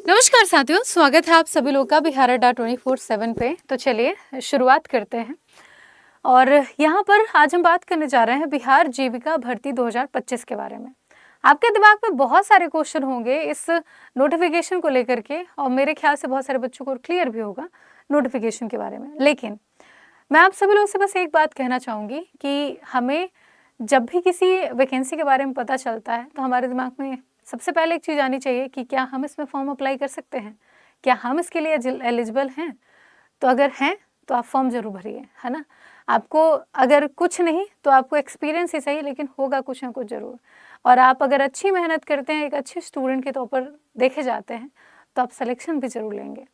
नमस्कार साथियों, स्वागत है आप सभी लोग का बिहार अड्डा 24/7 पे। तो चलिए शुरुआत करते हैं। और यहाँ पर आज हम बात करने जा रहे हैं बिहार जीविका भर्ती 2025 के बारे में। आपके दिमाग में बहुत सारे क्वेश्चन होंगे इस नोटिफिकेशन को लेकर के, और मेरे ख्याल से बहुत सारे बच्चों को क्लियर भी होगा नोटिफिकेशन के बारे में। लेकिन मैं आप सभी लोगों से बस एक बात कहना चाहूँगी कि हमें जब भी किसी वैकेंसी के बारे में पता चलता है तो हमारे दिमाग में सबसे पहले एक चीज़ आनी चाहिए कि क्या हम इसमें फॉर्म अप्लाई कर सकते हैं, क्या हम इसके लिए एलिजिबल हैं। तो अगर हैं तो आप फॉर्म जरूर भरिए, है ना। आपको अगर कुछ नहीं तो आपको एक्सपीरियंस ही सही, लेकिन होगा कुछ ना कुछ ज़रूर। और आप अगर अच्छी मेहनत करते हैं, एक अच्छे स्टूडेंट के तौर पर देखे जाते हैं, तो आप सिलेक्शन भी ज़रूर लेंगे।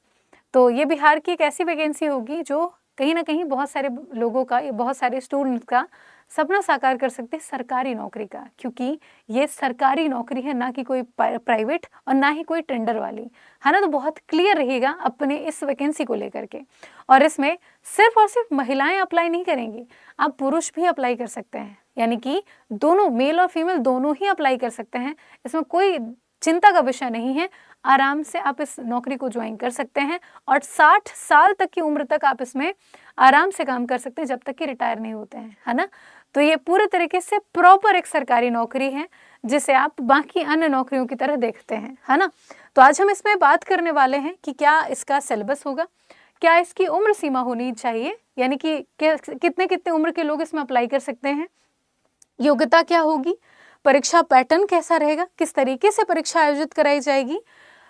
तो ये बिहार की एक ऐसी वैकेंसी होगी जो कहीं ना कहीं बहुत सारे लोगों का, बहुत सारे स्टूडेंट्स का सपना साकार कर सकते हैं, सरकारी नौकरी का। क्योंकि ये सरकारी नौकरी है, ना कि कोई प्राइवेट और ना ही कोई टेंडर वाली, है ना। तो बहुत क्लियर रहेगा अपने इस वैकेंसी को लेकर के। और इसमें सिर्फ और सिर्फ महिलाएं अप्लाई नहीं करेंगी, आप पुरुष भी अप्लाई कर सकते हैं। यानी कि दोनों, मेल और फीमेल दोनों ही अप्लाई कर सकते हैं। इसमें कोई चिंता का विषय नहीं है। आराम से आप इस नौकरी को ज्वाइन कर सकते हैं और 60 साल तक की उम्र तक आप इसमें आराम से काम कर सकते हैं, जब तक कि रिटायर नहीं होते हैं, है ना। तो ये पूरे तरीके से प्रॉपर एक सरकारी नौकरी है, जिसे आप बाकी अन्य नौकरियों की तरह देखते हैं, है ना। तो आज हम इसमें बात करने वाले हैं कि क्या इसका सिलेबस होगा, क्या इसकी उम्र सीमा होनी चाहिए, यानी कि कितने कितने उम्र के लोग इसमें अप्लाई कर सकते हैं, योग्यता क्या होगी, परीक्षा पैटर्न कैसा रहेगा, किस तरीके से परीक्षा आयोजित कराई जाएगी,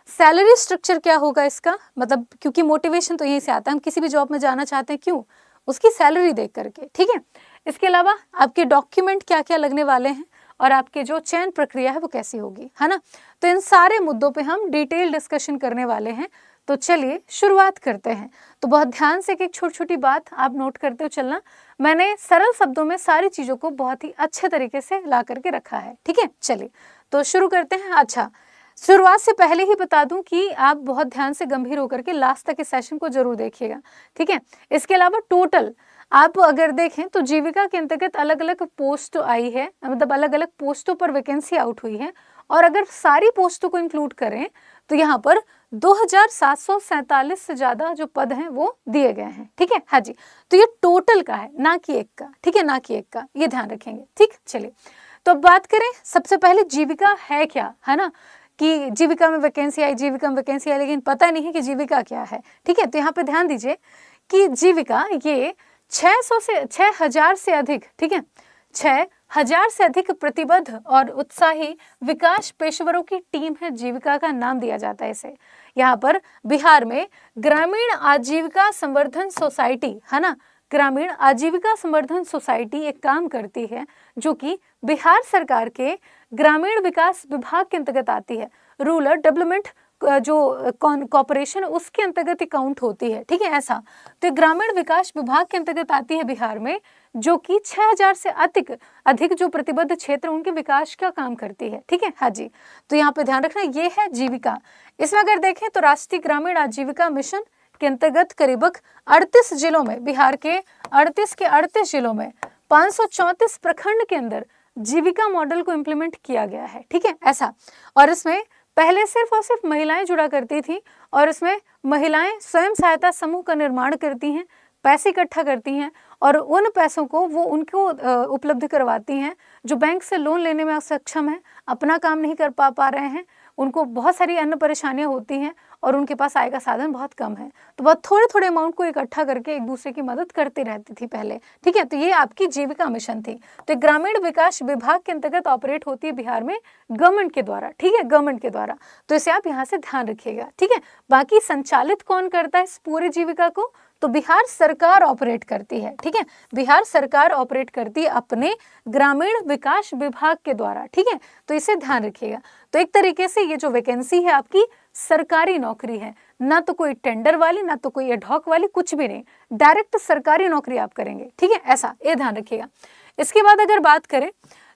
सैलरी स्ट्रक्चर क्या होगा इसका। मतलब क्योंकि मोटिवेशन तो यहीं से आता है, हम किसी भी जॉब में जाना चाहते हैं, क्यों, उसकी सैलरी देख करके, ठीक है। इसके अलावा आपके डॉक्यूमेंट क्या क्या लगने वाले हैं और आपके जो चयन प्रक्रिया है वो कैसी होगी, है ना। तो इन सारे मुद्दों पे हम डिटेल डिस्कशन करने वाले हैं। तो चलिए शुरुआत करते हैं। तो बहुत ध्यान से एक छोटी छोटी बात आप नोट करते हो चलना। मैंने सरल शब्दों में सारी चीज़ों को बहुत ही अच्छे तरीके से ला करके रखा है, ठीक है। चलिए तो शुरू करते हैं। अच्छा, शुरुआत से पहले ही बता दूं कि आप बहुत ध्यान से गंभीर होकर के लास्ट तक इस सेशन को जरूर देखिएगा, ठीक है। इसके अलावा टोटल आप अगर देखें तो जीविका के अंतर्गत अलग अलग पोस्ट आई है, मतलब अलग अलग पोस्टों पर वैकेंसी आउट हुई है। और अगर सारी पोस्टों को इंक्लूड करें तो यहाँ पर 2747 से ज़्यादा जो पद हैं वो दिए गए हैं, ठीक है। हाँ जी, तो ये टोटल का है, ना कि एक का, ठीक है, ना कि एक का, ये ध्यान रखेंगे, ठीक। चलिए तो अब बात करें सबसे पहले जीविका है क्या, है ना। कि जीविका में वैकेंसी आई, जीविका में वैकेंसी आई, लेकिन पता नहीं है कि जीविका क्या है, ठीक है। तो यहाँ पे ध्यान दीजिए कि जीविका ये 6000 से अधिक, ठीक है, 6000 से अधिक प्रतिबद्ध और उत्साही विकास पेशेवरों की टीम है, जीविका का नाम दिया जाता है इसे। यहाँ पर बिहार में ग्रामीण आजीविका संवर्धन सोसाइटी, है ना, ग्रामीण आजीविका संवर्धन सोसाइटी एक काम करती है, जो कि बिहार सरकार के ग्रामीण विकास विभाग के अंतर्गत आती है। रूरल डेवलपमेंट जो कॉर्पोरेशन उसके अंतर्गत अकाउंट होती है, ठीक है, ऐसा। तो ग्रामीण विकास विभाग के अंतर्गत आती है बिहार में, जो कि 6000 से अधिक जो प्रतिबद्ध क्षेत्र उनके विकास का काम करती है, ठीक है। हाँ जी, तो यहाँ पे ध्यान रखना, ये है जीविका। इसमें अगर देखें तो राष्ट्रीय ग्रामीण आजीविका मिशन के अंतर्गत करीब 38 जिलों में, बिहार के 38 जिलों में 534 प्रखंड के अंदर जीविका मॉडल को इम्प्लीमेंट किया गया है, ठीक है, ऐसा। और इसमें पहले सिर्फ और सिर्फ महिलाएं जुड़ा करती थी, और इसमें महिलाएं स्वयं सहायता समूह का निर्माण करती हैं, पैसे इकट्ठा करती हैं, और उन पैसों को वो उनको उपलब्ध करवाती हैं जो बैंक से लोन लेने में असक्षम है, अपना काम नहीं कर पा रहे हैं, उनको बहुत सारी अन्य परेशानियां होती हैं और उनके पास आय का साधन बहुत कम है। तो बहुत थोड़े थोड़े अमाउंट को इकट्ठा करके एक दूसरे की मदद करती रहती थी पहले, ठीक है। तो ये आपकी जीविका मिशन थी। तो ग्रामीण विकास विभाग के अंतर्गत ऑपरेट होती है बिहार में गवर्नमेंट के द्वारा, ठीक है, गवर्नमेंट के द्वारा। तो इसे आप यहाँ से ध्यान रखिएगा, ठीक है। बाकी संचालित कौन करता है इस पूरी जीविका को, तो बिहार सरकार ऑपरेट करती है, ठीक है। बिहार सरकार ऑपरेट करती है अपने ग्रामीण विकास विभाग के द्वारा, ठीक है। तो इसे ध्यान रखिएगा। तो एक तरीके से ये जो वैकेंसी है आपकी सरकारी नौकरी है, ना तो कोई टेंडर वाली, ना तो कोई एडहॉक वाली, कुछ भी नहीं, डायरेक्ट सरकारी नौकरी आप करेंगे, ठीक है, ऐसा, ये ध्यान रखिएगा। इसके बाद अगर बात करें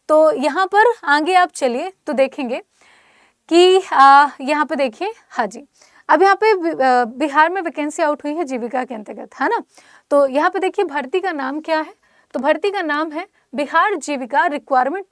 तो यहाँ पर आगे आप चलिए तो देखेंगे कि यहाँ पे देखिए, हाँ जी, अब यहाँ पे बिहार में वैकेंसी आउट हुई है जीविका के अंतर्गत, है ना। तो यहाँ पे देखिए भर्ती का नाम क्या है, तो भर्ती का नाम है बिहार जीविका रिक्वायरमेंट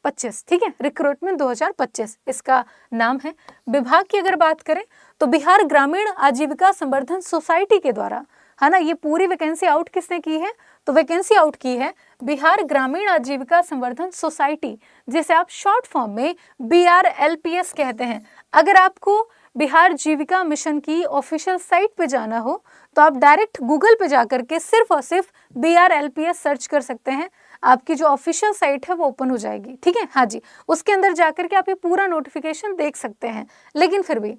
2025, ठीक है, रिक्रूटमेंट 2025 इसका नाम है। विभाग की अगर बात करें तो बिहार ग्रामीण आजीविका संवर्धन सोसाइटी के द्वारा, है ना, ये पूरी वैकेंसी आउट किसने की है, तो वैकेंसी आउट की है बिहार ग्रामीण आजीविका संवर्धन सोसाइटी, जिसे आप शॉर्ट फॉर्म में BRLPS कहते हैं। अगर आपको बिहार जीविका मिशन की ऑफिशियल साइट पे जाना हो तो आप डायरेक्ट गूगल पे जाकर के सिर्फ और सिर्फ BRLPS सर्च कर सकते हैं, आपकी जो ऑफिशियल साइट है वो ओपन हो जाएगी, ठीक है। हाँ जी, उसके अंदर जाकर के आप ये पूरा नोटिफिकेशन देख सकते हैं। लेकिन फिर भी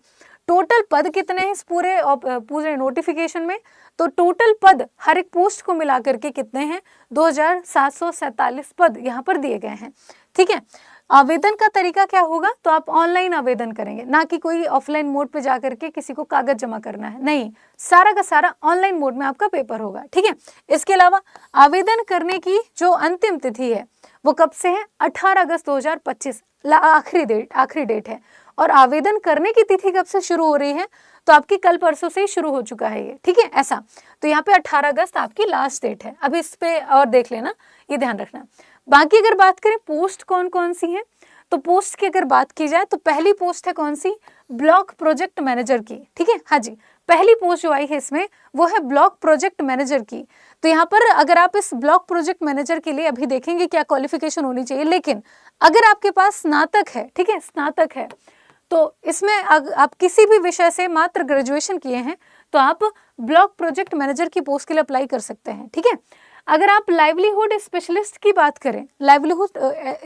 टोटल पद कितने हैं इस पूरे नोटिफिकेशन में, तो टोटल पद हर एक पोस्ट को मिला करके कितने हैं, 2747 पद यहाँ पर दिए गए हैं, ठीक है। आवेदन का तरीका क्या होगा, तो आप ऑनलाइन आवेदन करेंगे, ना कि कोई ऑफलाइन मोड पे जाकर के किसी को कागज जमा करना है, नहीं, सारा का सारा ऑनलाइन मोड में आपका पेपर होगा, ठीक है। इसके अलावा आवेदन करने की जो अंतिम तिथि है वो कब से है, 18 अगस्त 2025 आखिरी डेट है। और आवेदन करने की तिथि कब से शुरू हो रही है, तो आपकी कल परसों से ही शुरू हो चुका है ये, ठीक है, ऐसा। तो यहाँ पे 18 अगस्त आपकी लास्ट डेट है। अब इस पे और देख लेना, ये ध्यान रखना। बाकी अगर बात करें पोस्ट कौन कौन सी है, तो पोस्ट की अगर बात की जाए तो पहली पोस्ट है कौन सी, ब्लॉक प्रोजेक्ट मैनेजर की, ठीक है। हाँ जी, पहली पोस्ट जो आई है इसमें वो है ब्लॉक प्रोजेक्ट मैनेजर की। तो यहाँ पर अगर आप इस ब्लॉक प्रोजेक्ट मैनेजर के लिए अभी देखेंगे क्या क्वालिफिकेशन होनी चाहिए, लेकिन अगर आपके पास स्नातक है, ठीक है, स्नातक है, तो इसमें आप किसी भी विषय से मात्र ग्रेजुएशन किए हैं तो आप ब्लॉक प्रोजेक्ट मैनेजर की पोस्ट के लिए अप्लाई कर सकते हैं, ठीक है। अगर आप लाइवलीहुड स्पेशलिस्ट की बात करें, लाइवलीहुड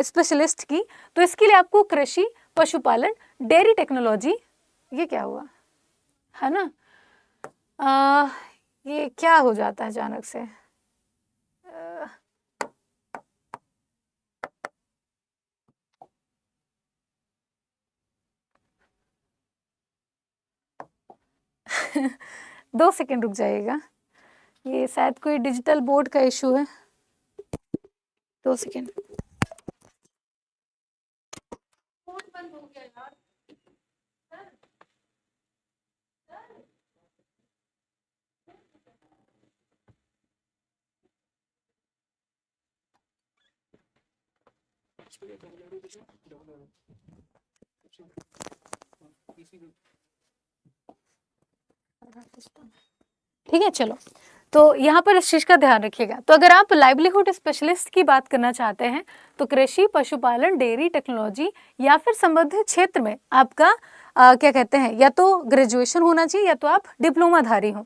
स्पेशलिस्ट की, तो इसके लिए आपको कृषि, पशुपालन, डेयरी टेक्नोलॉजी, ये क्या हुआ है ना, ये क्या हो जाता है अचानक से, दो सेकंड रुक जाइएगा, ये शायद कोई डिजिटल बोर्ड का इशू है, 2 सेकंड। बंद हो गया यार। ठीक है, चलो, तो यहाँ पर इस चीज़ का ध्यान रखिएगा। तो अगर आप लाइवलीहुड स्पेशलिस्ट की बात करना चाहते हैं तो कृषि, पशुपालन, डेयरी टेक्नोलॉजी या फिर संबंधित क्षेत्र में आपका क्या कहते हैं, या तो ग्रेजुएशन होना चाहिए या तो आप डिप्लोमाधारी हो।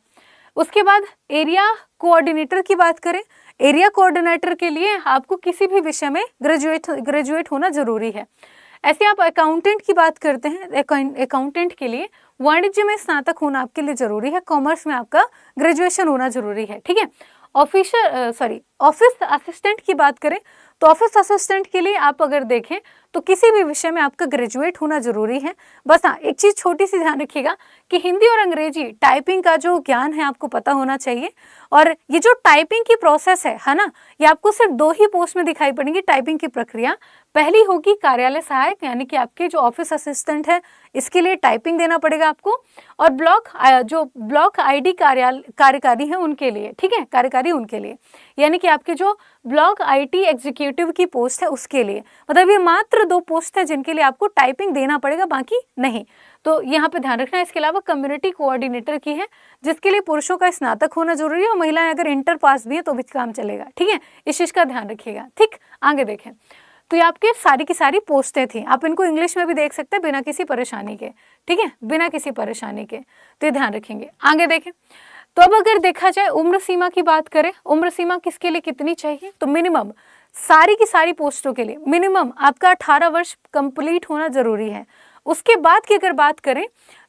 उसके बाद एरिया कोऑर्डिनेटर की बात करें, एरिया कोऑर्डिनेटर के लिए आपको किसी भी विषय में ग्रेजुएट होना जरूरी है। ऐसे आप अकाउंटेंट की बात करते हैं, अकाउंटेंट के लिए वाणिज्य में स्नातक होना आपके लिए जरूरी है, कॉमर्स में आपका ग्रेजुएशन होना जरूरी है, ठीक है। ऑफिस असिस्टेंट की बात करें तो ऑफिस असिस्टेंट के लिए आप अगर देखें तो किसी भी विषय में आपका ग्रेजुएट होना जरूरी है। बस हाँ, एक चीज़ छोटी सी ध्यान रखिएगा कि हिंदी और अंग्रेजी टाइपिंग का जो ज्ञान है आपको पता होना चाहिए। और ये जो टाइपिंग की प्रोसेस है ना, ये आपको सिर्फ 2 ही पोस्ट में दिखाई पड़ेंगी टाइपिंग की प्रक्रिया। पहली होगी कार्यालय सहायक, यानी कि आपके जो ऑफिस असिस्टेंट है इसके लिए टाइपिंग देना पड़ेगा आपको, और ब्लॉक ID कार्यकारी है उनके लिए, ठीक है, कार्यकारी उनके लिए, यानी कि आपके जो ब्लॉक IT एग्जीक्यूटिव की पोस्ट है उसके लिए। मतलब ये मात्र 2 पोस्ट है जिनके लिए आपको टाइपिंग देना पड़ेगा, बाकी नहीं। तो यहाँ पे ध्यान रखना है। इसके अलावा कम्युनिटी कोऑर्डिनेटर की है जिसके लिए पुरुषों का स्नातक होना जरूरी है और महिलाएं अगर इंटर पास भी है तो भी काम चलेगा, ठीक है, इस चीज़ का ध्यान रखिएगा। ठीक, आगे देखें तो ये आपके सारी की सारी पोस्टें थी, आप इनको इंग्लिश में भी देख सकते हैं बिना किसी परेशानी के, ठीक है, बिना किसी परेशानी के, तो ये ध्यान रखेंगे। आगे देखें तो अब अगर देखा जाए उम्र सीमा की बात करें, उम्र सीमा किसके लिए कितनी चाहिए, तो मिनिमम सारी की सारी पोस्टों के लिए मिनिमम आपका 18 वर्ष कंप्लीट होना जरूरी है। उसके बाद की अगर बात करें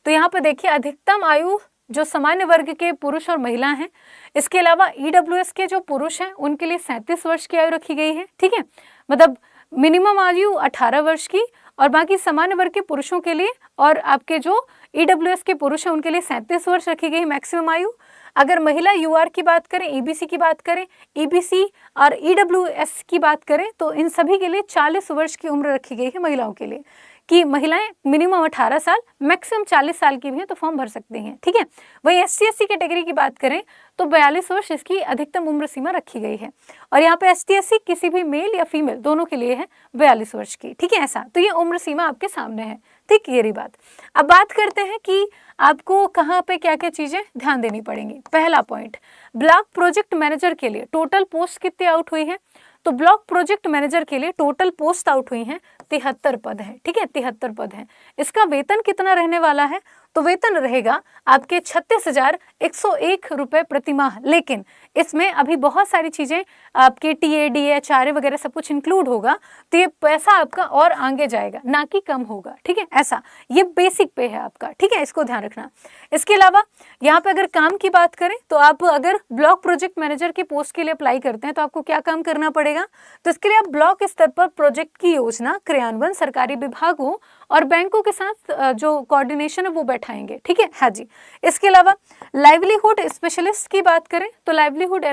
तो यहाँ पर देखिए अधिकतम आयु जो सामान्य वर्ग के पुरुष और महिला हैं, इसके अलावा EWS के जो पुरुष हैं उनके लिए 37 वर्ष की आयु रखी गई है, ठीक है, मतलब मिनिमम आयु 18 वर्ष की, और बाकी सामान्य वर्ग के पुरुषों के लिए और आपके जो EWS के पुरुष हैं उनके लिए 37 वर्ष रखी गई मैक्सिमम आयु। अगर महिला UR की बात करें, EBC की बात करें, EBC और EWS की बात करें तो इन सभी के लिए 40 वर्ष की उम्र रखी गई है महिलाओं के लिए। कि महिलाएं मिनिमम 18 साल मैक्सिमम 40 साल की भी हैं तो फॉर्म भर सकती हैं, ठीक है। वहीं SC/ST कैटेगरी की बात करें तो 42 वर्ष इसकी अधिकतम उम्र सीमा रखी गई है। और यहाँ पे ST/SC किसी भी मेल या फीमेल दोनों के लिए है 42 वर्ष की, ठीक है। ऐसा तो ये उम्र सीमा आपके सामने है, ठीक, ये रही बात। अब बात करते हैं कि आपको कहाँ पे क्या क्या चीजें ध्यान देनी पड़ेंगी। पहला पॉइंट, ब्लॉक प्रोजेक्ट मैनेजर के लिए टोटल पोस्ट कितनी आउट हुई है, तो ब्लॉक प्रोजेक्ट मैनेजर के लिए टोटल पोस्ट आउट हुई हैं 73 पद है, ठीक है, 73 पद हैं। इसका वेतन कितना रहने वाला है, तो वेतन रहेगा आपके 36,101 रुपए प्रति माह। लेकिन इसमें अभी बहुत सारी चीजें आपके TA, DA, HRA वगैरह सब कुछ इंक्लूड होगा, तो ये पैसा आपका और आगे जाएगा, ना कि कम होगा, ठीक है। ऐसा ये बेसिक पे है आपका, ठीक है, इसको ध्यान रखना। इसके अलावा यहाँ पे अगर काम की बात करें तो आप अगर ब्लॉक प्रोजेक्ट मैनेजर की पोस्ट के लिए अप्लाई करते हैं तो आपको क्या काम करना पड़ेगा, तो इसके लिए आप ब्लॉक स्तर पर प्रोजेक्ट की योजना क्रियान्वयन सरकारी विभागों और बैंकों के साथ जो कोऑर्डिनेशन है वो बैठाएंगे, ठीक है। हाँ जी, इसके अलावा लाइवलीहुड स्पेशलिस्ट की बात करें तो लाइवलीहुड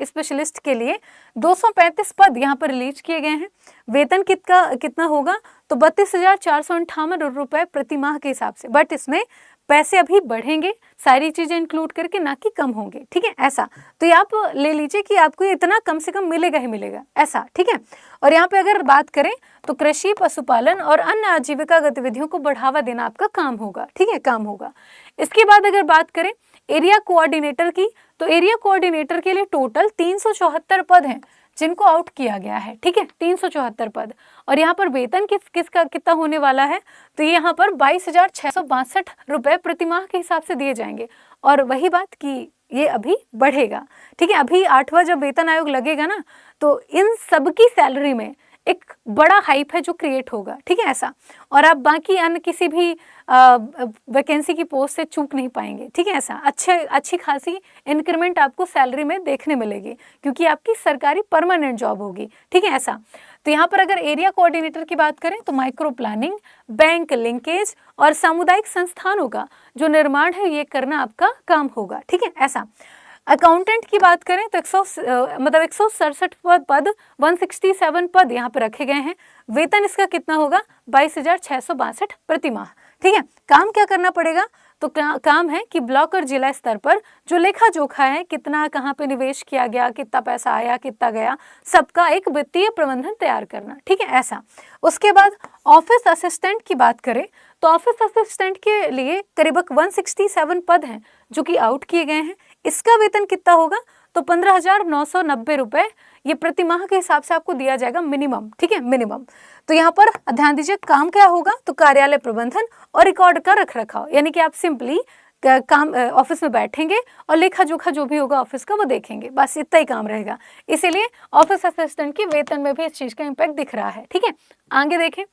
स्पेशलिस्ट के लिए 235 पद यहाँ पर रिलीज किए गए हैं। वेतन कितना होगा, तो 32,458 रुपए प्रति माह के हिसाब से, बट इसमें पैसे अभी बढ़ेंगे, सारी चीजें इंक्लूड करके, ना कि कम होंगे, ठीक है। ऐसा तो ये आप ले लीजिए कि आपको इतना कम से कम मिलेगा ही मिलेगा, ऐसा, ठीक है। और यहाँ पे अगर बात करें तो कृषि, पशुपालन और अन्य आजीविका गतिविधियों को बढ़ावा देना आपका काम होगा, ठीक है, काम होगा। इसके बाद अगर बात करें एरिया कोऑर्डिनेटर की, तो एरिया कोऑर्डिनेटर के लिए टोटल 374 पद हैं जिनको आउट किया गया है, ठीक है, 374 पद। और यहाँ पर वेतन किसका कितना होने वाला है, तो ये यहाँ पर 22,662 रुपए प्रति माह के हिसाब से दिए जाएंगे। और वही बात कि ये अभी बढ़ेगा, ठीक है। अभी 8वां जब वेतन आयोग लगेगा ना, तो इन सबकी सैलरी में एक बड़ा हाइप है जो क्रिएट होगा, ठीक है, ऐसा। और आप बाकी अन्य किसी भी वैकेंसी की पोस्ट से चूक नहीं पाएंगे, ठीक है, ऐसा। अच्छी खासी इंक्रीमेंट आपको सैलरी में देखने मिलेगी क्योंकि आपकी सरकारी परमानेंट जॉब होगी, ठीक है, ऐसा। तो यहाँ पर अगर एरिया कोऑर्डिनेटर की बात करें तो माइक्रो प्लानिंग, बैंक लिंकेज और सामुदायिक संस्थानों का जो निर्माण है ये करना आपका काम होगा, ठीक है, ऐसा। अकाउंटेंट की बात करें तो 167 पद 167 पद यहाँ पे रखे गए हैं। वेतन इसका कितना होगा, 22,662 प्रति माह, ठीक है। काम क्या करना पड़ेगा, तो काम है कि ब्लॉक और जिला स्तर पर जो लेखा जोखा है, कितना कहाँ पे निवेश किया गया, कितना पैसा आया, कितना गया, सबका एक वित्तीय प्रबंधन तैयार करना, ठीक है, ऐसा। उसके बाद ऑफिस असिस्टेंट की बात करें तो ऑफिस असिस्टेंट के लिए करीब 167 पद हैं जो कि आउट किए गए हैं। इसका वेतन कितना होगा, तो 15,990 रुपए ये प्रति माह के हिसाब से आपको दिया जाएगा मिनिमम, ठीक है, मिनिमम। तो यहाँ पर ध्यान दीजिए काम क्या होगा, तो कार्यालय प्रबंधन और रिकॉर्ड का रख रखाव, यानी कि आप सिंपली काम ऑफिस में बैठेंगे और लेखा जोखा जो भी होगा ऑफिस का वो देखेंगे, बस इतना ही काम रहेगा। इसीलिए ऑफिस असिस्टेंट की वेतन में भी इस चीज का इम्पैक्ट दिख रहा है, ठीक है। आगे देखें,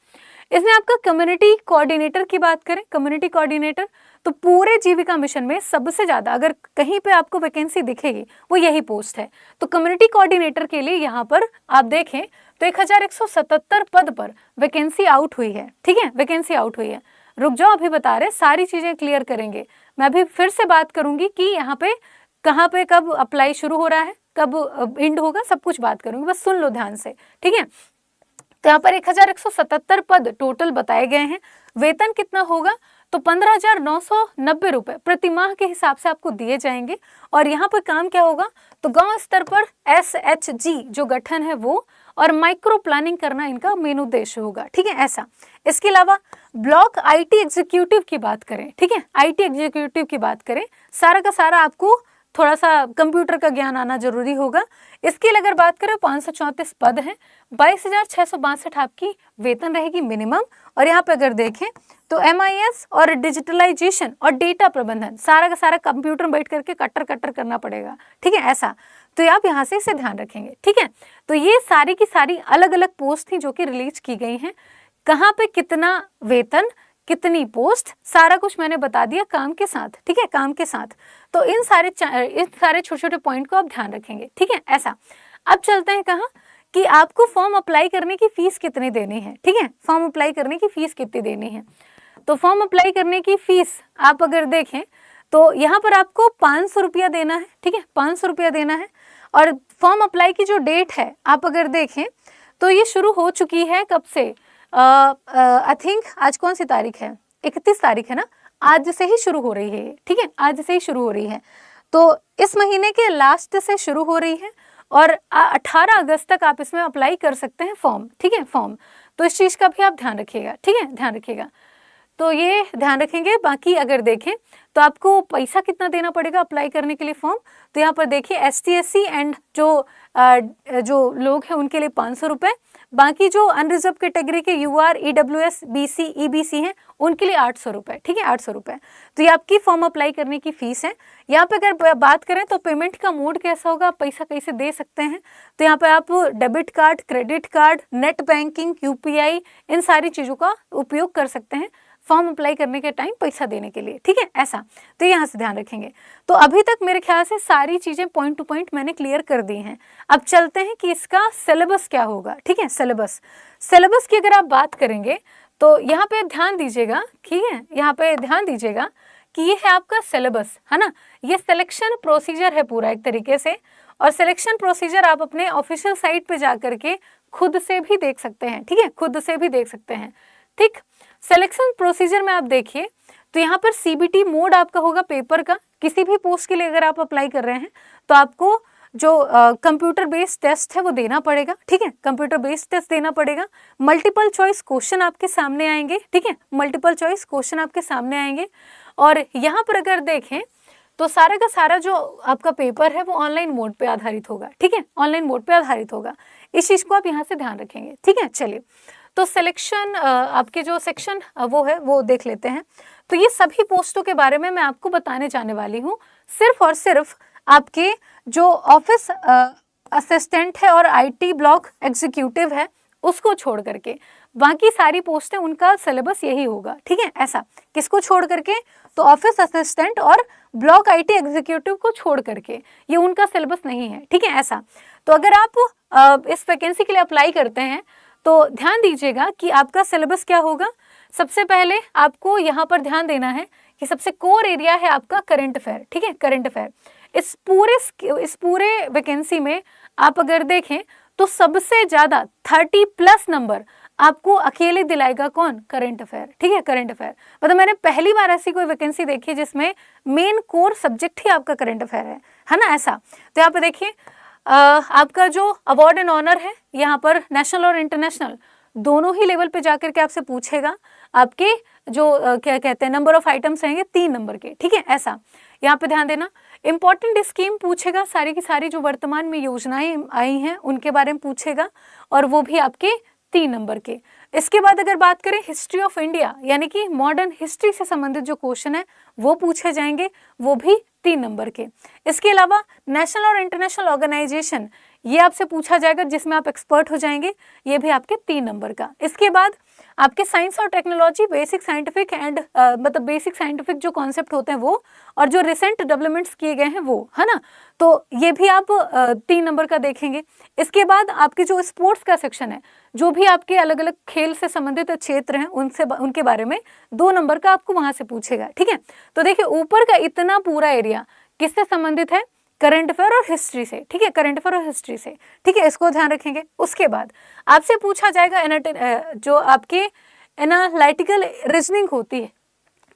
इसमें आपका कम्युनिटी कोऑर्डिनेटर की बात करें, कम्युनिटी कोऑर्डिनेटर तो पूरे जीविका मिशन में सबसे ज्यादा अगर कहीं पे आपको वैकेंसी दिखेगी वो यही पोस्ट है। तो कम्युनिटी कोऑर्डिनेटर के लिए यहाँ पर आप देखें तो 1,177 पद पर वैकेंसी आउट हुई है, ठीक है, वैकेंसी आउट हुई है। रुक जाओ, अभी बता रहे, सारी चीजें क्लियर करेंगे। मैं अभी फिर से बात करूंगी कि यहाँ पे कहाँ पे कब अप्लाई शुरू हो रहा है, कब एंड होगा, सब कुछ बात करूंगी, बस सुन लो ध्यान से, ठीक है। तो यहाँ पर 1,177 पद टोटल बताए गए हैं। वेतन कितना होगा, तो 15,990 रुपए प्रति माह के हिसाब से आपको दिए जाएंगे। और यहाँ पर काम क्या होगा, तो गांव स्तर पर SHG जो गठन है वो और माइक्रो प्लानिंग करना इनका मेन उद्देश्य होगा, ठीक है, ऐसा। इसके अलावा ब्लॉक IT एग्जीक्यूटिव की बात करें, ठीक है, IT एग्जीक्यूटिव की बात करें, सारा का सारा आपको थोड़ा सा कंप्यूटर का ज्ञान आना जरूरी होगा। इसके लिए अगर बात करें 534 पद हैं, 22,662 आपकी वेतन रहेगी मिनिमम। और यहाँ पे अगर देखें तो MIS और डिजिटलाइजेशन और डेटा प्रबंधन सारा का सारा कंप्यूटर में बैठ करके कट्टर करना पड़ेगा, ठीक है, ऐसा। तो आप यहाँ से इसे ध्यान रखेंगे, ठीक है। तो ये सारी की सारी अलग अलग पोस्ट थी जो कि रिलीज की गई हैं। कहाँ पे कितना वेतन, कितनी पोस्ट, सारा कुछ मैंने बता दिया काम के साथ, ठीक है, काम के साथ। तो इन सारे छोटे छोटे पॉइंट को आप ध्यान रखेंगे, ठीक है, ऐसा। अब चलते हैं कहाँ कि आपको फॉर्म अप्लाई करने की फीस कितनी देनी है, ठीक है, फॉर्म अप्लाई करने की फीस कितनी देनी है। तो फॉर्म अप्लाई करने की फीस आप अगर देखें तो यहाँ पर आपको 500 रुपया देना है, ठीक है, 500 रुपया देना है। और फॉर्म अप्लाई की जो डेट है आप अगर देखें तो ये शुरू हो चुकी है कब से, आई थिंक आज कौन सी तारीख है, 31 तारीख है ना, आज से ही शुरू हो रही है ये, ठीक है, आज से ही शुरू हो रही है। तो इस महीने के लास्ट से शुरू हो रही है और 18 अगस्त तक आप इसमें अप्लाई कर सकते हैं फॉर्म, ठीक है, फॉर्म। तो इस चीज़ का भी आप ध्यान रखिएगा, ठीक है, ध्यान रखिएगा। तो ये ध्यान रखेंगे। बाकी अगर देखें तो आपको पैसा कितना देना पड़ेगा अप्लाई करने के लिए फॉर्म, तो यहाँ पर देखिए ST SC एंड जो लोग हैं उनके लिए 500 रुपये, बाकी जो अनरिजर्व कैटेगरी के UR EWS BC EBC हैं उनके लिए 800 रुपये, ठीक है, 800 रुपये। तो ये आपकी फॉर्म अप्लाई करने की फ़ीस है। यहाँ पे अगर बात करें तो पेमेंट का मोड कैसा होगा, आप पैसा कैसे दे सकते हैं, तो यहाँ पे आप debit card, credit card, net banking, UPI, इन सारी चीज़ों का उपयोग कर सकते हैं फॉर्म अप्लाई करने के टाइम पैसा देने के लिए, ठीक है, ऐसा। तो यहाँ से ध्यान रखेंगे। तो अभी तक मेरे ख्याल से सारी चीज़ें पॉइंट टू पॉइंट मैंने क्लियर कर दी हैं। अब चलते हैं कि इसका सिलेबस क्या होगा, ठीक है। सिलेबस की अगर आप बात करेंगे तो यहाँ पे ध्यान दीजिएगा, ठीक है, यहाँ पे ध्यान दीजिएगा कि ये है आपका सिलेबस, है ना। ये सिलेक्शन प्रोसीजर है पूरा एक तरीके से, और सिलेक्शन प्रोसीजर आप अपने ऑफिशियल साइट पे जा करके खुद से भी देख सकते हैं, ठीक है, खुद से भी देख सकते हैं, ठीक। सिलेक्शन प्रोसीजर में आप देखिए तो यहाँ पर CBT मोड आपका होगा पेपर का। किसी भी पोस्ट के लिए अगर आप अप्लाई कर रहे हैं तो आपको जो कंप्यूटर बेस्ड टेस्ट है वो देना पड़ेगा, ठीक है, कंप्यूटर बेस्ड टेस्ट देना पड़ेगा। मल्टीपल चॉइस क्वेश्चन आपके सामने आएंगे, ठीक है, मल्टीपल चॉइस क्वेश्चन आपके सामने आएंगे। और यहाँ पर अगर देखें तो सारा का सारा जो आपका पेपर है वो ऑनलाइन मोड पे आधारित होगा, ठीक है, ऑनलाइन मोड पे आधारित होगा। इस चीज़ को आप यहाँ से ध्यान रखेंगे, ठीक है। चलिए, तो सिलेक्शन आपके जो सेक्शन वो है वो देख लेते हैं। तो ये सभी पोस्टों के बारे में मैं आपको बताने जाने वाली हूँ, सिर्फ और सिर्फ आपके जो ऑफिस असिस्टेंट है और IT ब्लॉक एग्जीक्यूटिव है उसको छोड़ करके बाकी सारी पोस्टें उनका सिलेबस यही होगा, ठीक है, ऐसा। किसको छोड़ करके, तो ऑफिस असिस्टेंट और ब्लॉक IT एग्जीक्यूटिव को छोड़ करके ये उनका सिलेबस नहीं है, ठीक है, ऐसा। तो अगर आप इस वैकेंसी के लिए अप्लाई करते हैं तो ध्यान दीजिएगा कि आपका सिलेबस क्या होगा। सबसे पहले आपको यहाँ पर ध्यान देना है कि सबसे कोर एरिया है आपका करंट अफेयर, ठीक है, करंट अफेयर। इस पूरे वैकेंसी में आप अगर देखें तो सबसे ज़्यादा 30+ नंबर आपको अकेले दिलाएगा कौन, करंट अफेयर, ठीक है, करंट अफेयर। मतलब मैंने पहली बार ऐसी कोई वैकेंसी देखी जिसमें मेन कोर सब्जेक्ट ही आपका करंट अफेयर है ना, ऐसा। तो यहाँ पे देखिए आपका जो अवार्ड एंड ऑनर है यहाँ पर नेशनल और इंटरनेशनल दोनों ही लेवल पे जाकर के आपसे पूछेगा। आपके जो क्या कहते हैं नंबर ऑफ आइटम्स रहेंगे 3 नंबर के, ठीक है, ऐसा। यहाँ पे ध्यान देना। इंपॉर्टेंट स्कीम पूछेगा, सारी की सारी जो वर्तमान में योजनाएं आई हैं उनके बारे में पूछेगा, और वो भी आपके 3 नंबर के। इसके बाद अगर बात करें हिस्ट्री ऑफ इंडिया यानी कि मॉडर्न हिस्ट्री से संबंधित जो क्वेश्चन है वो पूछे जाएंगे, वो भी 3 नंबर के। इसके अलावा नेशनल और इंटरनेशनल ऑर्गेनाइजेशन ये आपसे पूछा जाएगा जिसमें आप एक्सपर्ट हो जाएंगे, ये भी आपके 3 नंबर का। इसके बाद आपके साइंस और टेक्नोलॉजी, बेसिक साइंटिफिक एंड मतलब बेसिक साइंटिफिक जो कॉन्सेप्ट होते हैं वो, और जो रिसेंट डेवलपमेंट्स किए गए हैं वो, है ना, तो ये भी आप 3 नंबर का देखेंगे। इसके बाद आपके जो स्पोर्ट्स का सेक्शन है, जो भी आपके अलग अलग खेल से संबंधित क्षेत्र हैं उनके बारे में 2 नंबर का आपको वहां से पूछेगा, ठीक है। तो देखिए ऊपर का इतना पूरा एरिया किससे संबंधित है, करंट अफेयर और हिस्ट्री से, ठीक है, करंट अफेयर और हिस्ट्री से, ठीक है, इसको ध्यान रखेंगे। उसके बाद आपसे पूछा जाएगा जो आपके एनालिटिकल रीजनिंग होती है,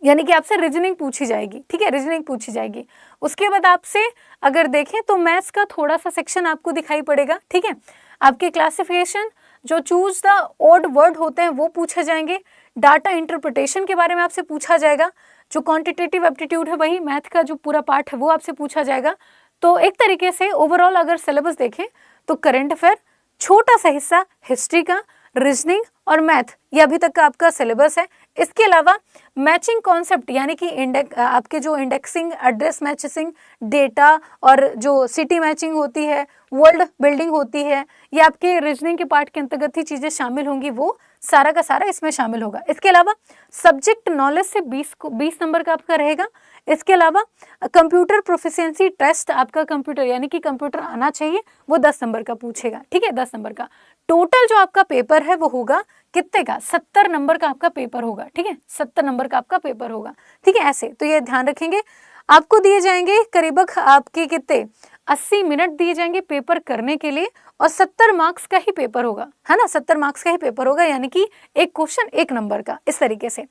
यानी कि आपसे रीजनिंग पूछी जाएगी, ठीक है, रीजनिंग पूछी जाएगी। उसके बाद आपसे अगर देखें तो मैथ्स का थोड़ा सा सेक्शन आपको दिखाई पड़ेगा, ठीक है। आपके क्लासिफिकेशन, जो चूज द ऑड वर्ड होते हैं वो पूछे जाएंगे। डाटा इंटरप्रिटेशन के बारे में आपसे पूछा जाएगा। जो क्वांटिटेटिव एप्टीट्यूड है वही मैथ का जो पूरा पार्ट है वो आपसे पूछा जाएगा। तो एक तरीके से ओवरऑल अगर सिलेबस देखें तो करंट अफेयर, छोटा सा हिस्सा हिस्ट्री का, रीजनिंग और मैथ, ये अभी तक का आपका सिलेबस है। इसके अलावा मैचिंग कॉन्सेप्ट यानी कि आपके जो इंडेक्सिंग, एड्रेस मैचिंग, डेटा और जो सिटी मैचिंग होती है, वर्ल्ड बिल्डिंग होती है, ये आपके रीजनिंग के पार्ट के अंतर्गत ही चीज़ें शामिल होंगी, वो सारा का सारा इसमें शामिल होगा। इसके अलावा सब्जेक्ट नॉलेज से 20 नंबर का आपका रहेगा। इसके अलावा कंप्यूटर प्रोफिशिएंसी टेस्ट, आपका कंप्यूटर यानी कि कंप्यूटर आना चाहिए, वो 10 नंबर का पूछेगा, ठीक है, 10 नंबर का। टोटल जो आपका पेपर है वो होगा कितने का, 70 नंबर का आपका पेपर होगा, ठीक है, 70 नंबर का आपका पेपर होगा, ठीक है, ऐसे। तो ये ध्यान रखेंगे। आपको दिए जाएंगे करीबन आपके कितने 80 मिनट दिए जाएंगे पेपर करने के लिए और 70 मार्क्स का ही पेपर होगा, है ना, 70 मार्क्स का ही पेपर होगा, यानी कि एक क्वेश्चन 1 नंबर का, इस तरीके से।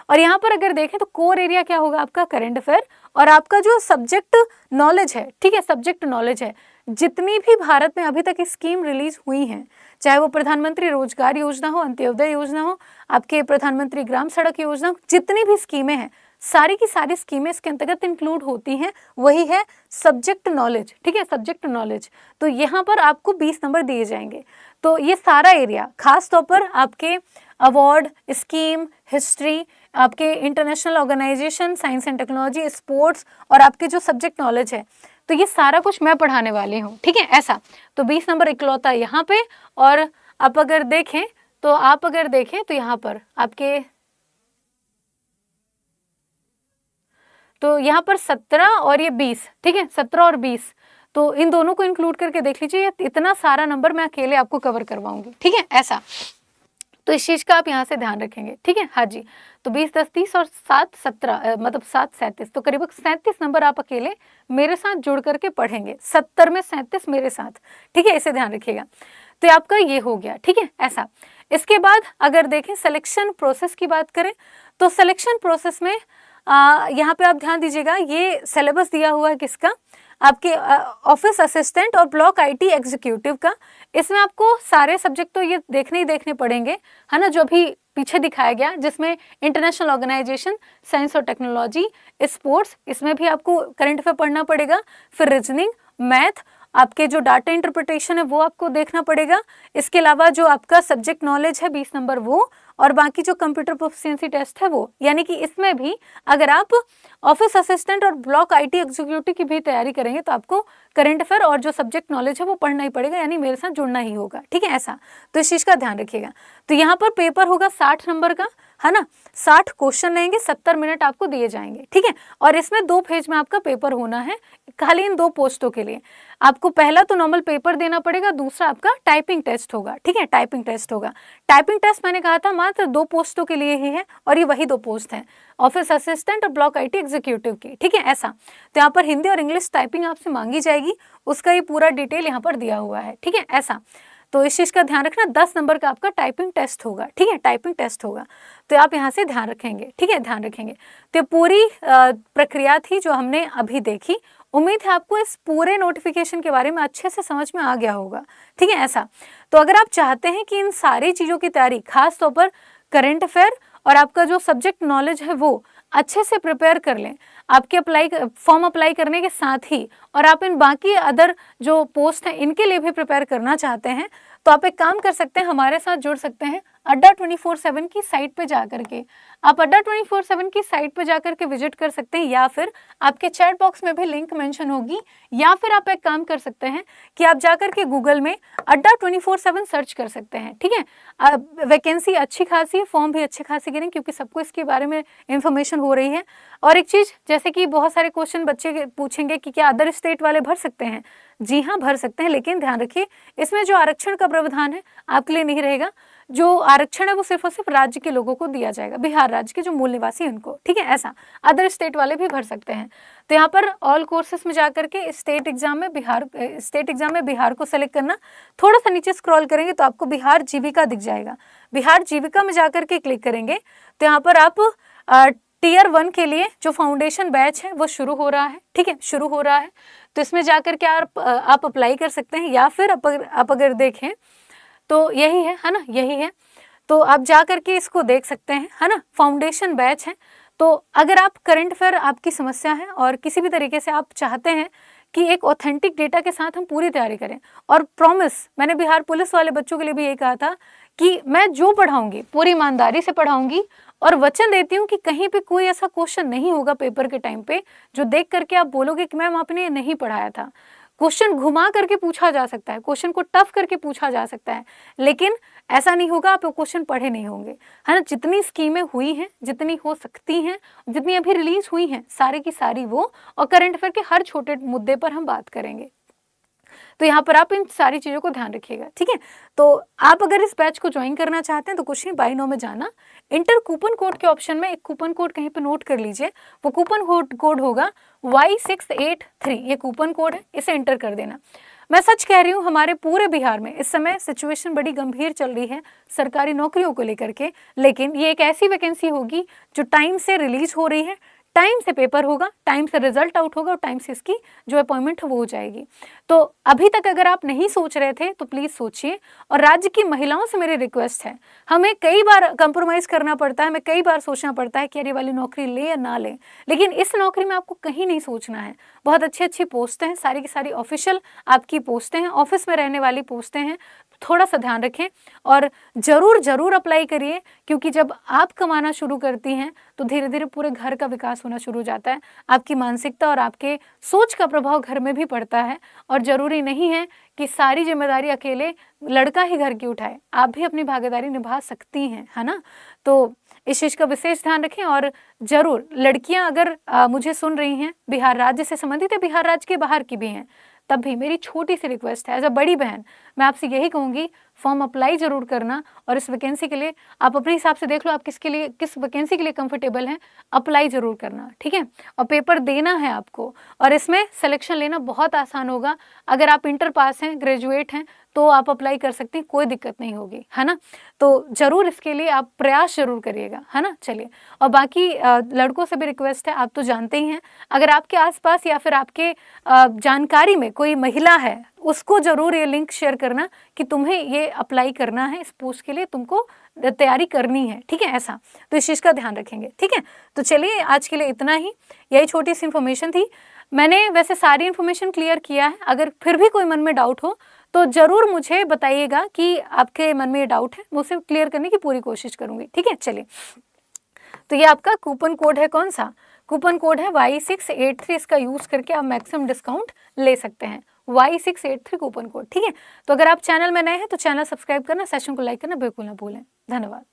और यहाँ पर अगर देखें तो कोर एरिया क्या होगा आपका, करंट अफेयर, और आपका जो सब्जेक्ट नॉलेज है, ठीक है, सब्जेक्ट नॉलेज है, जितनी भी भारत में अभी तक स्कीम रिलीज हुई हैं, चाहे वो प्रधानमंत्री रोजगार योजना हो, अंत्योदय योजना हो, आपके प्रधानमंत्री ग्राम सड़क योजना हो, जितनी भी स्कीमें हैं सारी की सारी स्कीमें इसके अंतर्गत इंक्लूड होती हैं, वही है सब्जेक्ट नॉलेज, ठीक है, सब्जेक्ट नॉलेज। तो यहाँ पर आपको 20 नंबर दिए जाएंगे। तो ये सारा एरिया खास तौर पर आपके अवार्ड, स्कीम, हिस्ट्री, आपके international organization, science and technology, sports और आपके जो सब्जेक्ट नॉलेज है, तो ये सारा कुछ मैं पढ़ाने वाली हूँ, ठीक है, ऐसा। तो 20 नंबर इकलौता यहाँ पे। और आप अगर देखें तो यहाँ पर आपके, तो यहाँ पर 17 और ये 20, ठीक है, 17 और 20, तो इन दोनों को इंक्लूड करके देख लीजिए, इतना सारा नंबर मैं अकेले आपको कवर करवाऊंगी, ठीक है, ऐसा। तो इस चीज का आप यहाँ से ध्यान रखेंगे, ठीक है, हाँ जी। तो 20, 10, 30 और 7, 17, मतलब 7, 37, तो करीब 37 नंबर आप अकेले मेरे साथ जुड़ करके पढ़ेंगे, 70 में 37 मेरे साथ, ठीक है, इसे ध्यान रखिएगा। तो आपका ये हो गया, ठीक है, ऐसा। इसके बाद अगर देखें सिलेक्शन प्रोसेस की बात करें, तो सिलेक्शन प्रोसेस में यहाँ पे आप ध्यान दीजिएगा, ये सिलेबस दिया हुआ है किसका, आपके ऑफिस असिस्टेंट और ब्लॉक आईटी एग्जीक्यूटिव का। इसमें आपको सारे सब्जेक्ट तो ये देखने ही देखने पड़ेंगे, है ना, जो भी पीछे दिखाया गया, जिसमें इंटरनेशनल ऑर्गेनाइजेशन, साइंस और टेक्नोलॉजी, स्पोर्ट्स, इसमें भी आपको करंट अफेयर पढ़ना पड़ेगा। फिर रीजनिंग, मैथ, आपके जो डाटा इंटरप्रिटेशन है वो आपको देखना पड़ेगा। इसके अलावा जो आपका सब्जेक्ट नॉलेज है 20 नंबर वो, और बाकी जो कंप्यूटर प्रोफिशिएंसी टेस्ट है वो, यानी कि इसमें भी अगर आप ऑफिस असिस्टेंट और ब्लॉक आईटी एग्जीक्यूटिव की भी तैयारी करेंगे तो आपको करंट अफेयर और जो सब्जेक्ट नॉलेज है वो पढ़ना ही पड़ेगा, यानी मेरे साथ जुड़ना ही होगा, ठीक है, ऐसा। तो इस चीज का ध्यान रखिएगा। तो यहाँ पर पेपर होगा 60 नंबर का, है ना, 60 क्वेश्चन लेंगे, 70 मिनट आपको दिए जाएंगे, ठीक है। और इसमें 2 फेज में आपका पेपर होना है, खाली इन 2 पोस्टों के लिए। आपको पहला तो नॉर्मल पेपर देना पड़ेगा, दूसरा आपका टाइपिंग टेस्ट होगा, ठीक है, टाइपिंग टेस्ट होगा। टाइपिंग टेस्ट मैंने कहा था मात्र 2 पोस्टों के लिए ही है, और ये वही 2 पोस्ट हैं, ऑफिस असिस्टेंट और ब्लॉक आईटी एग्जीक्यूटिव की, ठीक है, ऐसा। तो यहाँ पर हिंदी और इंग्लिश टाइपिंग आपसे मांगी जाएगी, उसका ये पूरा डिटेल यहाँ पर दिया हुआ है, ठीक है, ऐसा। तो इस चीज का ध्यान रखना, 10 नंबर का आपका टाइपिंग टेस्ट होगा, ठीक है, टाइपिंग टेस्ट होगा। तो आप यहाँ से ध्यान रखेंगे, ठीक है, ध्यान रखेंगे। तो पूरी प्रक्रिया थी जो हमने अभी देखी। उम्मीद है आपको इस पूरे नोटिफिकेशन के बारे में अच्छे से समझ में आ गया होगा, ठीक है, ऐसा। तो अगर आप चाहते हैं कि इन सारी चीज़ों की तैयारी, खास तौर पर करंट अफेयर और आपका जो सब्जेक्ट नॉलेज है वो अच्छे से प्रिपेयर कर लें, आपके फॉर्म अप्लाई करने के साथ ही, और आप इन बाकी अदर जो पोस्ट हैं इनके लिए भी प्रिपेयर करना चाहते हैं, तो आप एक काम कर सकते हैं, हमारे साथ जुड़ सकते हैं अड्डा 24/7 की साइट पे जाकर के। आप अड्डा 24/7 की साइट पे जाकर के विजिट कर सकते हैं, या फिर आपके चैट बॉक्स में भी लिंक मेंशन होगी, या फिर आप एक काम कर सकते हैं कि आप जाकर के गूगल में अड्डा 24/7 सर्च कर सकते हैं, ठीक है। वैकेंसी अच्छी खासी है, फॉर्म भी अच्छे खासी गिरें, क्योंकि सबको इसके बारे में इंफॉर्मेशन हो रही है। और एक चीज़, जैसे कि बहुत सारे क्वेश्चन बच्चे पूछेंगे कि क्या अदर स्टेट वाले भर सकते हैं, जी हाँ भर सकते हैं, लेकिन ध्यान रखिए इसमें जो आरक्षण का प्रावधान है आपके लिए नहीं रहेगा। जो आरक्षण है वो सिर्फ और सिर्फ राज्य के लोगों को दिया जाएगा, बिहार राज्य के जो मूल निवासी हैं उनको, ठीक है, ऐसा। अदर स्टेट वाले भी भर सकते हैं। तो यहाँ पर ऑल कोर्सेज में जाकर के स्टेट एग्जाम में बिहार को सेलेक्ट करना, थोड़ा सा नीचे स्क्रॉल करेंगे तो आपको बिहार जीविका दिख जाएगा। बिहार जीविका में जाकर के क्लिक करेंगे तो यहाँ पर आप टियर 1 के लिए जो फाउंडेशन बैच है वो शुरू हो रहा है, ठीक है, शुरू हो रहा है। तो इसमें जाकर के आप अप्लाई कर सकते हैं, या फिर आप अगर देखें तो यही है ना, यही है। तो आप जा करके इसको देख सकते हैं, है ना, फाउंडेशन बैच है। तो अगर आप करंट अफेयर आपकी समस्या है और किसी भी तरीके से आप चाहते हैं कि एक ऑथेंटिक डेटा के साथ हम पूरी तैयारी करें, और प्रॉमिस मैंने बिहार पुलिस वाले बच्चों के लिए भी यही कहा था कि मैं जो पढ़ाऊंगी पूरी ईमानदारी से पढ़ाऊंगी, और वचन देती हूँ कि कहीं पे कोई ऐसा क्वेश्चन नहीं होगा पेपर के टाइम पे जो देख करके आप बोलोगे कि मैम आपने ये नहीं पढ़ाया था। क्वेश्चन घुमा करके पूछा जा सकता है, क्वेश्चन को टफ करके पूछा जा सकता है, लेकिन ऐसा नहीं होगा आप क्वेश्चन पढ़े नहीं होंगे, है ना। जितनी स्कीमें हुई हैं, जितनी हो सकती हैं, जितनी अभी रिलीज हुई हैं, सारी की सारी वो, और करंट अफेयर के हर छोटे मुद्दे पर हम बात करेंगे। तो यहाँ पर आप इन सारी चीज़ों को ध्यान रखिएगा, ठीक है। तो आप अगर इस बैच को ज्वाइन करना चाहते हैं तो कुछ नहीं, बाय नाउ में जाना, इंटर कूपन कोड के ऑप्शन में एक कूपन कोड कहीं पे नोट कर लीजिए, वो कूपन कोड होगा Y683, ये कूपन कोड है, इसे एंटर कर देना। मैं सच कह रही हूँ, हमारे पूरे बिहार में इस समय सिचुएशन बड़ी गंभीर चल रही है सरकारी नौकरियों को लेकर के, लेकिन ये एक ऐसी वैकेंसी होगी जो टाइम से रिलीज हो रही है, टाइम से पेपर होगा, टाइम से रिजल्ट आउट होगा और टाइम से इसकी जो अपॉइंटमेंट है वो हो जाएगी। तो अभी तक अगर आप नहीं सोच रहे थे तो प्लीज़ सोचिए। और राज्य की महिलाओं से मेरी रिक्वेस्ट है, हमें कई बार कंप्रोमाइज़ करना पड़ता है, हमें कई बार सोचना पड़ता है कि अरे वाली नौकरी ले या ना ले, लेकिन इस नौकरी में आपको कहीं नहीं सोचना है। बहुत अच्छी अच्छी पोस्टें हैं, सारी की सारी ऑफिशियल आपकी पोस्टें हैं, ऑफिस में रहने वाली पोस्टें हैं। थोड़ा सा ध्यान रखें और ज़रूर अप्लाई करिए, क्योंकि जब आप कमाना शुरू करती हैं तो धीरे धीरे पूरे घर का विकास होना शुरू हो जाता है। आपकी मानसिकता और आपके सोच का प्रभाव घर में भी पड़ता है, और ज़रूरी नहीं है कि सारी जिम्मेदारी अकेले लड़का ही घर की उठाए, आप भी अपनी भागीदारी निभा सकती हैं, है ना। तो इस चीज़ का विशेष ध्यान रखें। और ज़रूर लड़कियां अगर मुझे सुन रही हैं, बिहार राज्य से संबंधित है, बिहार राज्य के बाहर की भी हैं, तब भी मेरी छोटी सी रिक्वेस्ट है, एज अ बड़ी बहन मैं आपसे यही कहूँगी, फॉर्म अप्लाई ज़रूर करना। और इस वैकेंसी के लिए आप अपने हिसाब से देख लो, आप किस वैकेंसी के लिए कंफर्टेबल हैं, अप्लाई ज़रूर करना, ठीक है। और पेपर देना है आपको, और इसमें सिलेक्शन लेना बहुत आसान होगा। अगर आप इंटर पास हैं, ग्रेजुएट हैं, तो आप अप्लाई कर सकते हैं, कोई दिक्कत नहीं होगी, है ना। तो ज़रूर इसके लिए आप प्रयास ज़रूर करिएगा, है ना। चलिए, और बाकी लड़कों से भी रिक्वेस्ट है, आप तो जानते ही हैं, अगर आपके आसपास या फिर आपके जानकारी में कोई महिला है, उसको ज़रूर ये लिंक शेयर करना कि तुम्हें ये अप्लाई करना है, इस पोस्ट के लिए तुमको तैयारी करनी है, ठीक है, ऐसा। तो इस चीज़ का ध्यान रखेंगे, ठीक है। तो चलिए, आज के लिए इतना ही, यही छोटी सी इन्फॉर्मेशन थी। मैंने वैसे सारी इन्फॉर्मेशन क्लियर किया है, अगर फिर भी कोई मन में डाउट हो तो ज़रूर मुझे बताइएगा कि आपके मन में ये डाउट है, मैं उसे क्लियर करने की पूरी कोशिश करूँगी, ठीक है। चलिए, तो ये आपका कूपन कोड है, कौन सा कूपन कोड है Y683, इसका यूज़ करके आप मैक्सिमम डिस्काउंट ले सकते हैं, Y683 कूपन कोड, ठीक है। तो अगर आप चैनल में नए हैं तो चैनल सब्सक्राइब करना, सेशन को लाइक करना बिल्कुल ना भूलें। धन्यवाद।